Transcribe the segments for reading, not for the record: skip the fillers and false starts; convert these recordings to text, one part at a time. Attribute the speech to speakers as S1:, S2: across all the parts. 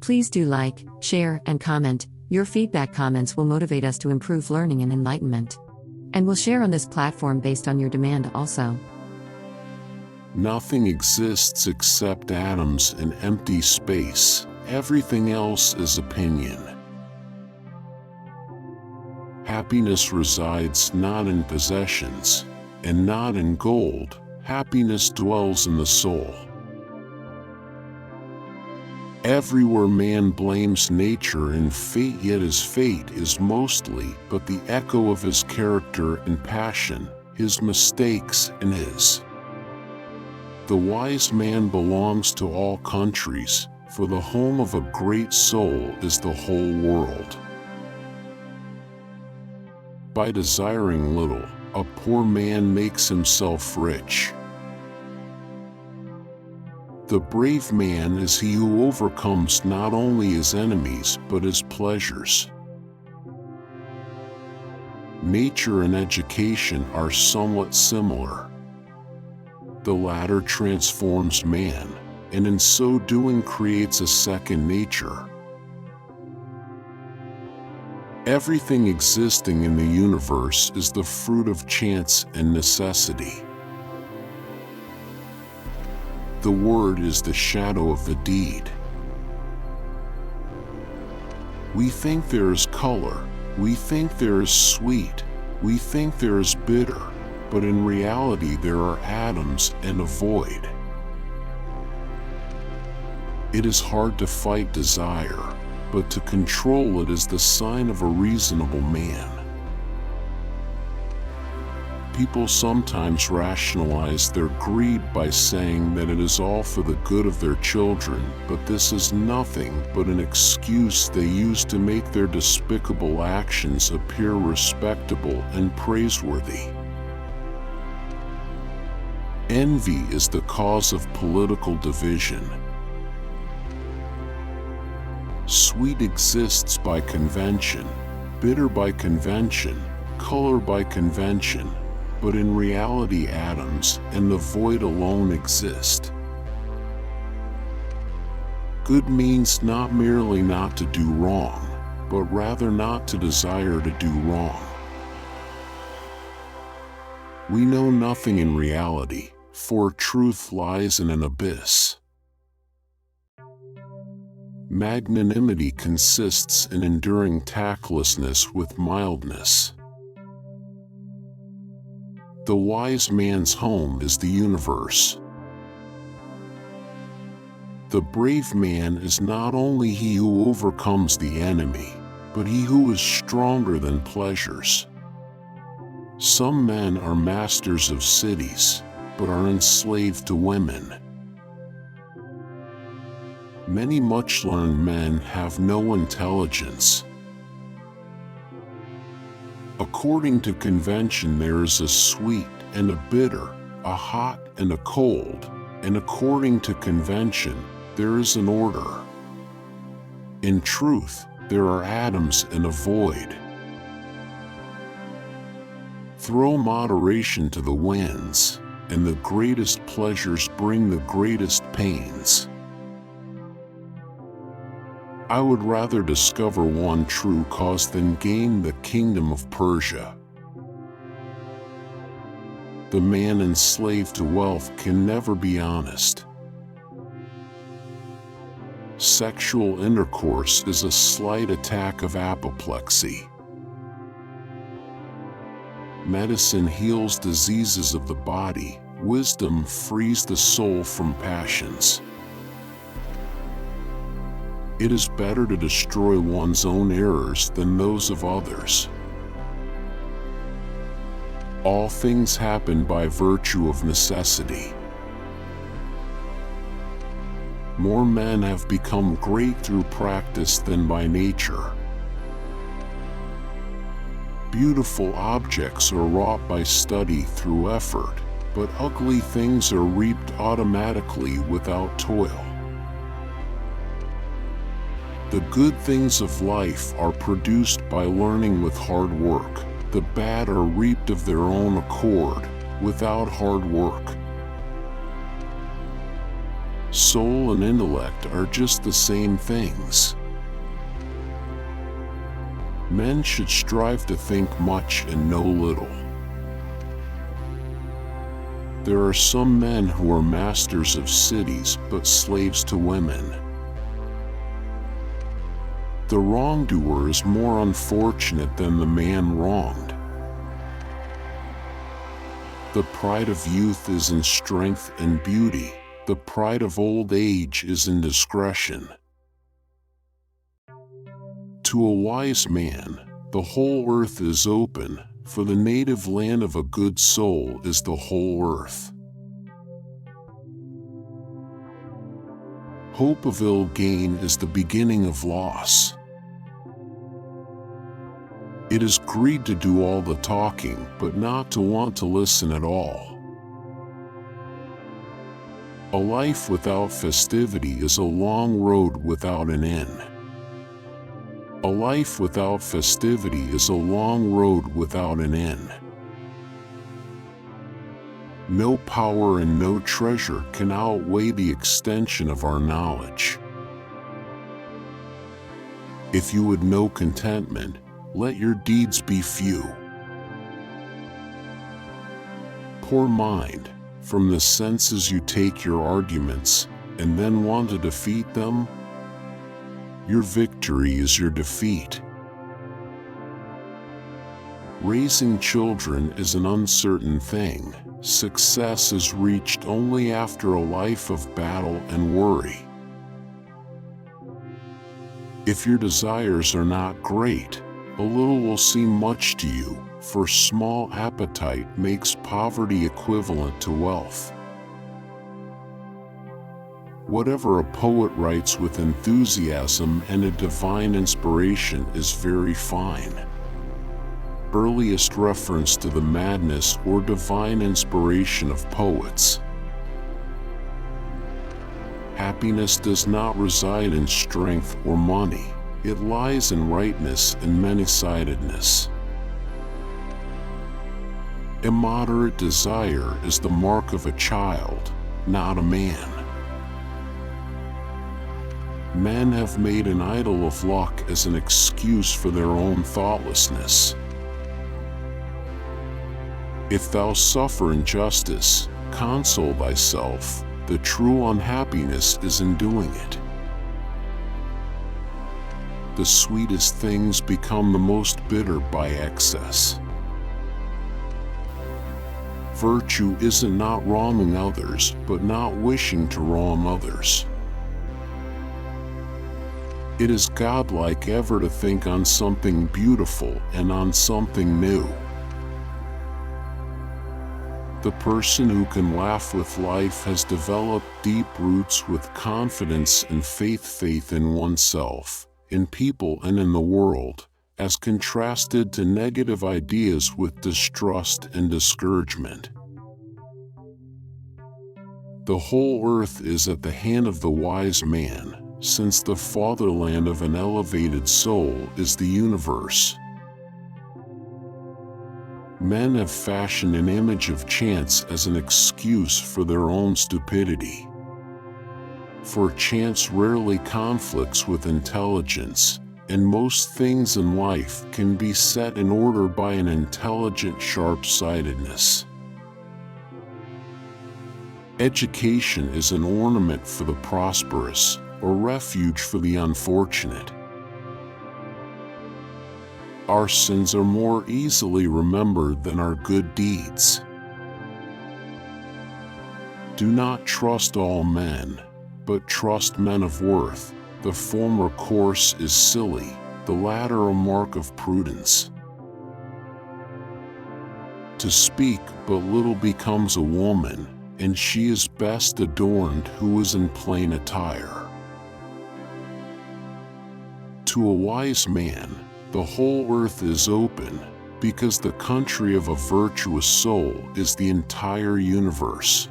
S1: Please do like, share, and comment. Your feedback comments will motivate us to improve learning and enlightenment. And we'll share on this platform based on your demand also.
S2: Nothing exists except atoms and empty space. Everything else is opinion. Happiness resides not in possessions, and not in gold. Happiness dwells in the soul. Everywhere man blames nature and fate, yet his fate is mostly but the echo of his character and passion, his mistakes and his. The wise man belongs to all countries, for the home of a great soul is the whole world. By desiring little, a poor man makes himself rich. The brave man is he who overcomes not only his enemies but his pleasures. Nature and education are somewhat similar. The latter transforms man, and in so doing creates a second nature. Everything existing in the universe is the fruit of chance and necessity. The word is the shadow of the deed. We think there is color, we think there is sweet, we think there is bitter, but in reality there are atoms and a void. It is hard to fight desire, but to control it is the sign of a reasonable man. People sometimes rationalize their greed by saying that it is all for the good of their children, but this is nothing but an excuse they use to make their despicable actions appear respectable and praiseworthy. Envy is the cause of political division. Sweet exists by convention, bitter by convention, color by convention, but in reality atoms and the void alone exist. Good means not merely not to do wrong, but rather not to desire to do wrong. We know nothing in reality, for truth lies in an abyss. Magnanimity consists in enduring tactlessness with mildness. The wise man's home is the universe. The brave man is not only he who overcomes the enemy, but he who is stronger than pleasures. Some men are masters of cities, but are enslaved to women. Many much-learned men have no intelligence. According to convention, there is a sweet and a bitter, a hot and a cold, and according to convention, there is an order. In truth, there are atoms and a void. Throw moderation to the winds, and the greatest pleasures bring the greatest pains. I would rather discover one true cause than gain the kingdom of Persia. The man enslaved to wealth can never be honest. Sexual intercourse is a slight attack of apoplexy. Medicine heals diseases of the body. Wisdom frees the soul from passions. It is better to destroy one's own errors than those of others. All things happen by virtue of necessity. More men have become great through practice than by nature. Beautiful objects are wrought by study through effort, but ugly things are reaped automatically without toil. The good things of life are produced by learning with hard work. The bad are reaped of their own accord, without hard work. Soul and intellect are just the same things. Men should strive to think much and know little. There are some men who are masters of cities but slaves to women. The wrongdoer is more unfortunate than the man wronged. The pride of youth is in strength and beauty. The pride of old age is in discretion. To a wise man, the whole earth is open, for the native land of a good soul is the whole earth. Hope of ill gain is the beginning of loss. It is greed to do all the talking, but not to want to listen at all. A life without festivity is a long road without an inn. A life without festivity is a long road without an inn. No power and no treasure can outweigh the extension of our knowledge. If you would know contentment, let your deeds be few. Poor mind, from the senses you take your arguments, and then want to defeat them? Your victory is your defeat. Raising children is an uncertain thing. Success is reached only after a life of battle and worry. If your desires are not great, a little will seem much to you, for small appetite makes poverty equivalent to wealth. Whatever a poet writes with enthusiasm and a divine inspiration is very fine. Earliest reference to the madness or divine inspiration of poets. Happiness does not reside in strength or money. It lies in rightness and many-sidedness. Immoderate desire is the mark of a child, not a man. Men have made an idol of luck as an excuse for their own thoughtlessness. If thou suffer injustice, console thyself. The true unhappiness is in doing it. The sweetest things become the most bitter by excess. Virtue isn't not wronging others, but not wishing to wrong others. It is godlike ever to think on something beautiful and on something new. The person who can laugh with life has developed deep roots with confidence and faith in oneself, in people and in the world, as contrasted to negative ideas with distrust and discouragement. The whole earth is at the hand of the wise man, since the fatherland of an elevated soul is the universe. Men have fashioned an image of chance as an excuse for their own stupidity. For chance rarely conflicts with intelligence, and most things in life can be set in order by an intelligent sharp-sightedness. Education is an ornament for the prosperous, or refuge for the unfortunate. Our sins are more easily remembered than our good deeds. Do not trust all men, but trust men of worth. The former course is silly, the latter a mark of prudence. To speak but little becomes a woman, and she is best adorned who is in plain attire. To a wise man, the whole earth is open, because the country of a virtuous soul is the entire universe.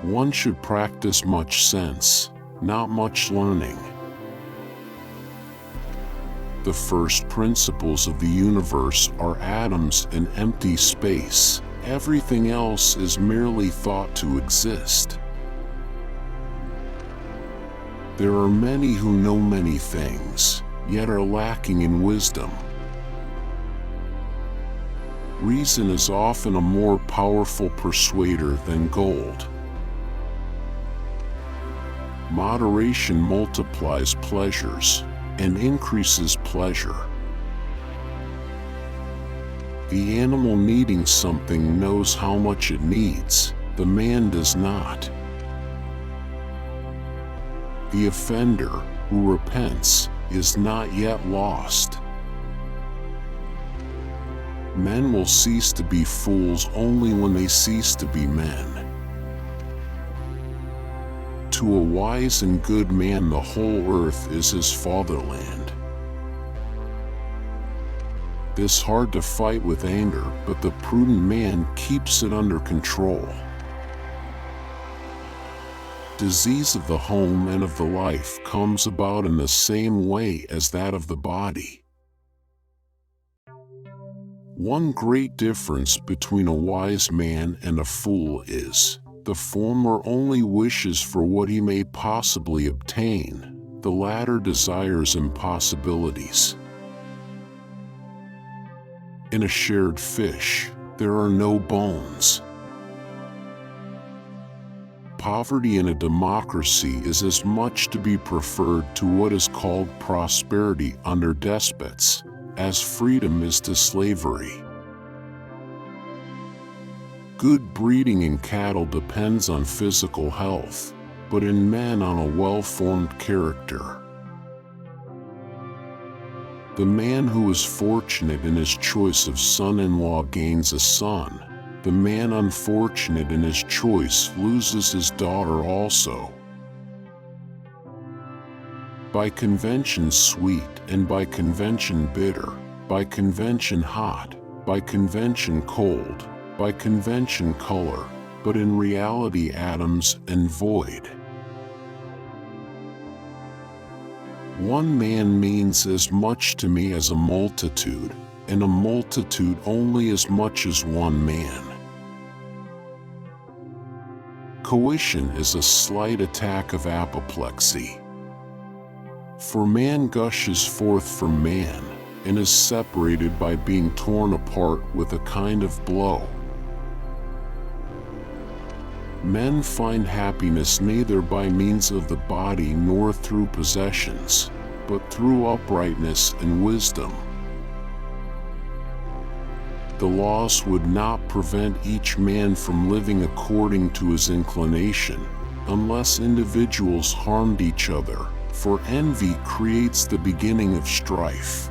S2: One should practice much sense, not much learning. The first principles of the universe are atoms and empty space, Everything else is merely thought to exist. There are many who know many things, yet are lacking in wisdom. Reason is often a more powerful persuader than gold. Moderation multiplies pleasures and increases pleasure. The animal needing something knows how much it needs, the man does not. The offender who repents is not yet lost. Men will cease to be fools only when they cease to be men. To a wise and good man, the whole earth is his fatherland. This hard to fight with anger, but the prudent man keeps it under control. Disease of the home and of the life comes about in the same way as that of the body. One great difference between a wise man and a fool is, the former only wishes for what he may possibly obtain, the latter desires impossibilities. In a shared fish, there are no bones. Poverty in a democracy is as much to be preferred to what is called prosperity under despots, as freedom is to slavery. Good breeding in cattle depends on physical health, but in men on a well-formed character. The man who is fortunate in his choice of son-in-law gains a son. The man unfortunate in his choice loses his daughter also. By convention sweet and by convention bitter, by convention hot, by convention cold, by convention color, but in reality atoms and void. One man means as much to me as a multitude, and a multitude only as much as one man. Coition is a slight attack of apoplexy. For man gushes forth from man, and is separated by being torn apart with a kind of blow. Men find happiness neither by means of the body nor through possessions, but through uprightness and wisdom. The laws would not prevent each man from living according to his inclination, unless individuals harmed each other, for envy creates the beginning of strife.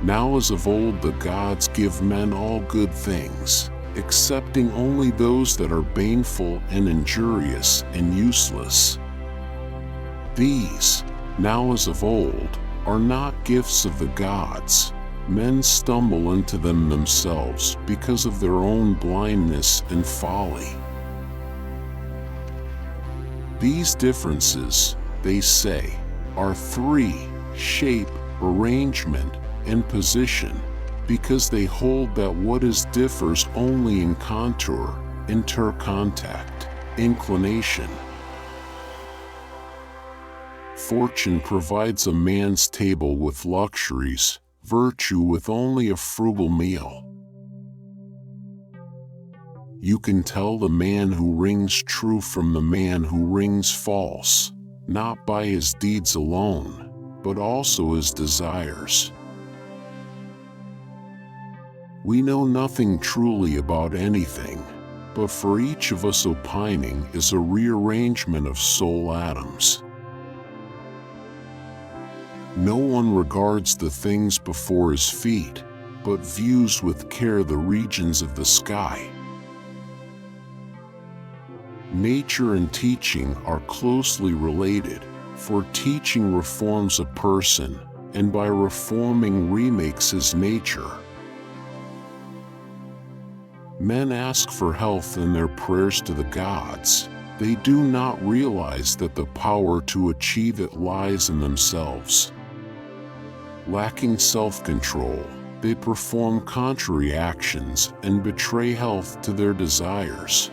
S2: Now as of old the gods give men all good things, excepting only those that are baneful and injurious and useless. These, now as of old, are not gifts of the gods. Men stumble into them themselves because of their own blindness and folly. These differences, they say, are three: shape, arrangement, and position, because they hold that what is differs only in contour, intercontact, inclination. Fortune provides a man's table with luxuries, virtue with only a frugal meal. You can tell the man who rings true from the man who rings false, not by his deeds alone, but also his desires. We know nothing truly about anything, but for each of us opining is a rearrangement of soul atoms. No one regards the things before his feet, but views with care the regions of the sky. Nature and teaching are closely related, for teaching reforms a person, and by reforming remakes his nature. Men ask for health in their prayers to the gods. They do not realize that the power to achieve it lies in themselves. Lacking self-control, they perform contrary actions and betray health to their desires.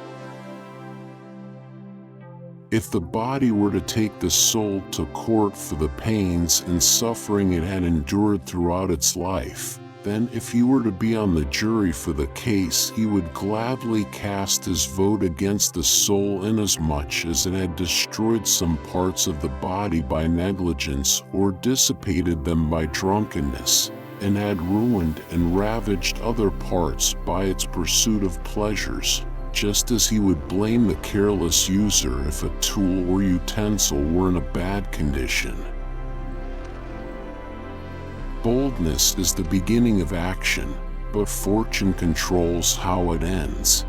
S2: If the body were to take the soul to court for the pains and suffering it had endured throughout its life, then if he were to be on the jury for the case, he would gladly cast his vote against the soul inasmuch as it had destroyed some parts of the body by negligence or dissipated them by drunkenness, and had ruined and ravaged other parts by its pursuit of pleasures, just as he would blame the careless user if a tool or utensil were in a bad condition. Boldness is the beginning of action, but fortune controls how it ends.